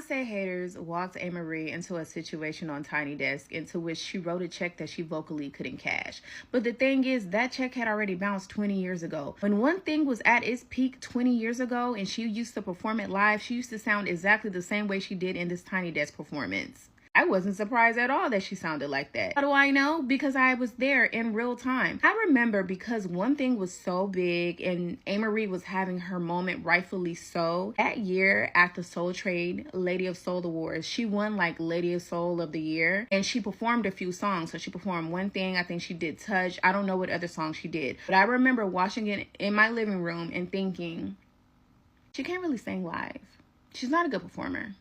Beyonce haters walked Amerie into a situation on Tiny Desk into which she wrote a check that she vocally couldn't cash. But the thing is, that check had already bounced 20 years ago. When one thing was at its peak 20 years ago and she used to perform it live, she used to sound exactly the same way she did in this Tiny Desk performance. I wasn't surprised at all that she sounded like that. How do I know? Because I was there in real time. I remember because one thing was so big and Amerie was having her moment, rightfully so. That year at the Soul Trade Lady of Soul Awards, she won like Lady of Soul of the Year, and she performed a few songs. So she performed One Thing, I think she did Touch. I don't know what other song she did, but I remember watching it in my living room and thinking, she can't really sing live. She's not a good performer.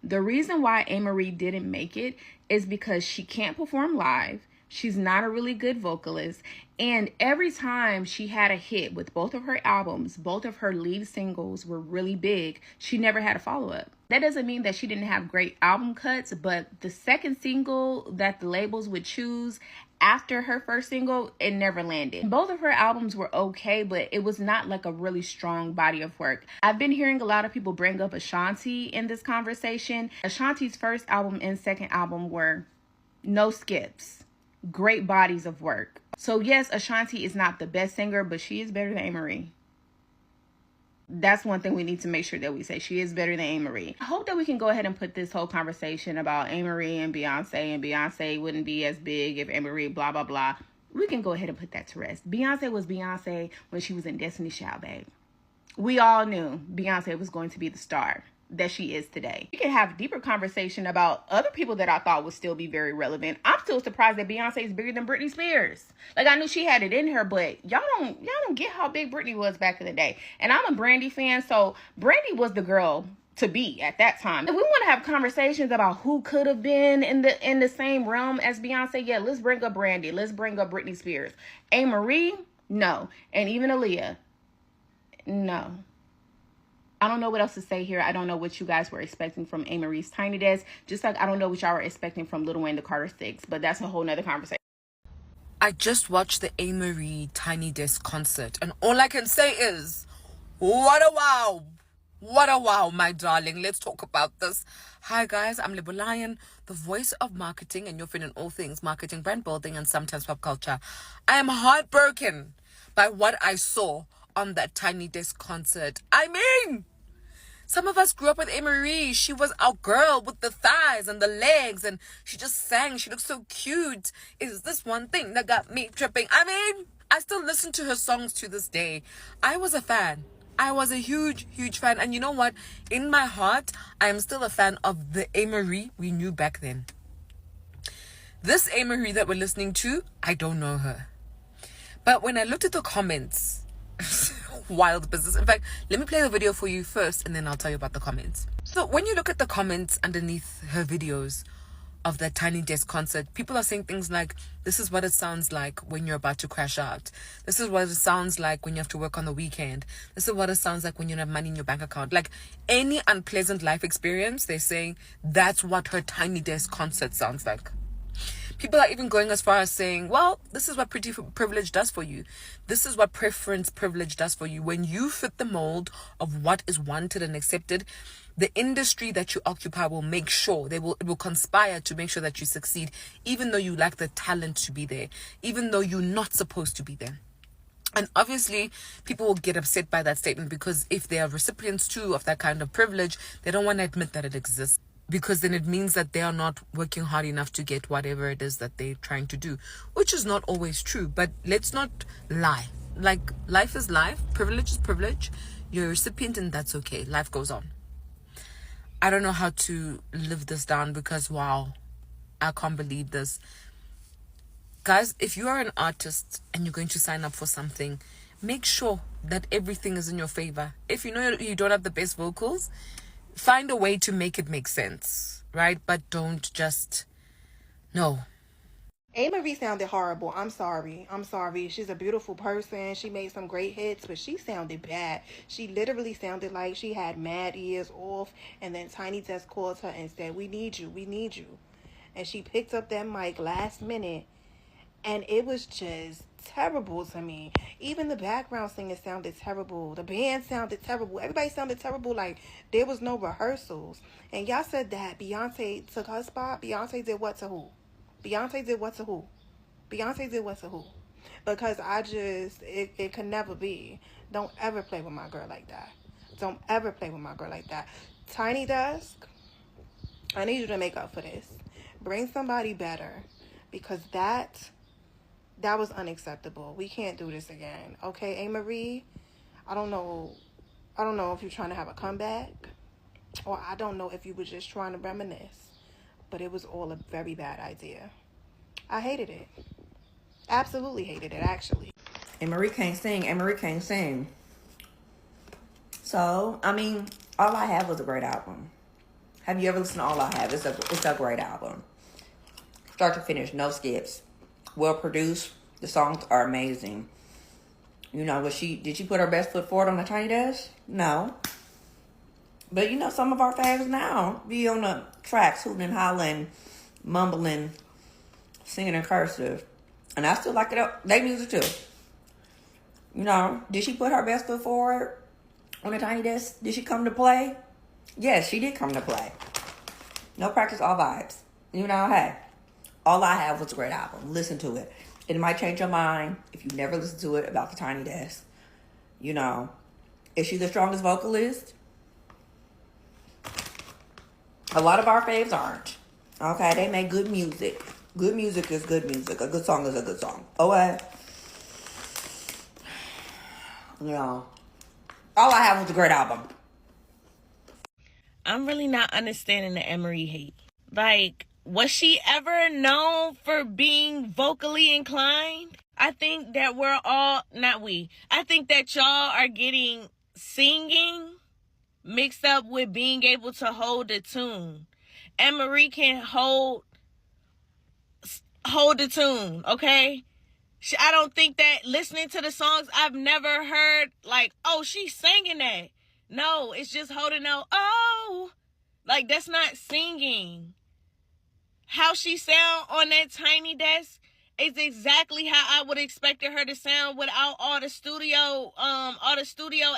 The reason why Amerie didn't make it is because she can't perform live. She's not a really good vocalist. And every time she had a hit with both of her albums, both of her lead singles were really big, she never had a follow-up. That doesn't mean that she didn't have great album cuts, but the second single that the labels would choose after her first single, it never landed. Both of her albums were okay, but it was not like a really strong body of work. I've been hearing a lot of people bring up Ashanti in this conversation. Ashanti's first album and second album were no skips, great bodies of work. So yes, Ashanti is not the best singer, but she is better than Amerie. That's one thing we need to make sure that we say. She is better than Amerie. I hope that we can go ahead and put this whole conversation about Amerie and Beyonce wouldn't be as big if Amerie blah, blah, blah. We can go ahead and put that to rest. Beyonce was Beyonce when she was in Destiny's Child, babe. We all knew Beyonce was going to be the star that she is today. We can have deeper conversation about other people that I thought would still be very relevant. I'm still surprised that Beyonce is bigger than Britney Spears. Like, I knew she had it in her, but y'all don't get how big Britney was back in the day. And I'm a Brandy fan, so Brandy was the girl to be at that time. If we want to have conversations about who could have been in the same realm as Beyonce, yeah, let's bring up Brandy. Let's bring up Britney Spears. Amerie, no. And even Aaliyah, no. I don't know what else to say here. I don't know what you guys were expecting from Amerie's Tiny Desk. Just like I don't know what y'all were expecting from Lil Wayne the Carter Six. But that's a whole nother conversation. I just watched the Amerie Tiny Desk concert, and all I can say is, what a wow. What a wow, my darling. Let's talk about this. Hi guys, I'm Lebo Lion, the voice of marketing and your friend in all things marketing, brand building, and sometimes pop culture. I am heartbroken by what I saw on that Tiny Desk concert. I mean, some of us grew up with Amerie. She was our girl with the thighs and the legs, and she just sang. She looked so cute. Is this one thing that got me tripping? I mean, I still listen to her songs to this day. I was a fan. I was a huge, huge fan. And you know what? In my heart, I am still a fan of the Amerie we knew back then. This Amerie that we're listening to, I don't know her. But when I looked at the comments, wild business. In fact, let me play the video for you first and then I'll tell you about the comments. So when you look at the comments underneath her videos of that Tiny Desk concert, people are saying things like, this is what it sounds like when you're about to crash out. This is what it sounds like when you have to work on the weekend. This is what it sounds like when you don't have money in your bank account. Like any unpleasant life experience, they're saying that's what her Tiny Desk concert sounds like. People are even going as far as saying, well, this is what pretty privilege does for you. This is what preference privilege does for you. When you fit the mold of what is wanted and accepted, the industry that you occupy will make sure, it will conspire to make sure that you succeed, even though you lack the talent to be there, even though you're not supposed to be there. And obviously, people will get upset by that statement because if they are recipients too of that kind of privilege, they don't want to admit that it exists. Because then it means that they are not working hard enough to get whatever it is that they're trying to do, which is not always true. But let's not lie. Like, life is life. Privilege is privilege. You're a recipient and that's okay. Life goes on. I don't know how to live this down because, wow, I can't believe this. Guys, if you are an artist and you're going to sign up for something, make sure that everything is in your favor. If you know you don't have the best vocals, find a way to make it make sense, right? But don't just, no. Amerie sounded horrible. I'm sorry. She's a beautiful person. She made some great hits, but she sounded bad. She literally sounded like she had mad ears off, and then Tiny Desk called her and said, we need you. And she picked up that mic last minute And it was just terrible to me. Even the background singing sounded terrible. The band sounded terrible. Everybody sounded terrible. Like there was no rehearsals. And y'all said that Beyonce took her spot. Beyonce did what to who? Beyonce did what to who? Beyonce did what to who? Because it could never be. Don't ever play with my girl like that. Don't ever play with my girl like that. Tiny Desk, I need you to make up for this. Bring somebody better. Because that was unacceptable. We can't do this again. Okay, Amerie, I don't know if you're trying to have a comeback, or I don't know if you were just trying to reminisce, but it was all a very bad idea. I hated it. Absolutely hated it, actually. Amerie can't sing. Amerie can't sing. So, I mean, All I Have was a great album. Have you ever listened to All I Have? It's a great album. Start to finish, no skips. Well produced. The songs are amazing. You know, did she put her best foot forward on the Tiny Desk? No. But you know, some of our faves now be on the tracks, hooting and hollering, mumbling, singing in cursive. And I still like it. They music too. You know, did she put her best foot forward on the Tiny Desk? Did she come to play? Yes, she did come to play. No practice, all vibes. You know, hey, All I Have was a great album. Listen to it. It might change your mind if you never listen to it about the Tiny Desk. You know, is she the strongest vocalist? A lot of our faves aren't. Okay, they make good music. Good music is good music. A good song is a good song. Okay? You know, All I Have was a great album. I'm really not understanding the Amerie hate. Like, was she ever known for being vocally inclined? I think that I think that y'all are getting singing mixed up with being able to hold a tune. Amerie can hold the tune, okay? I don't think that listening to the songs, I've never heard like, oh, she's singing that. No, it's just holding out, oh, like that's not singing. How she sound on that Tiny Desk is exactly how I would expect her to sound without all the studio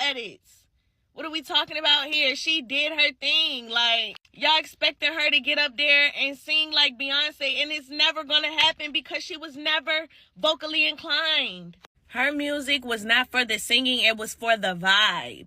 edits. What are we talking about here? She did her thing. Like, y'all expected her to get up there and sing like Beyonce, and it's never gonna happen because she was never vocally inclined. Her music was not for the singing, it was for the vibe.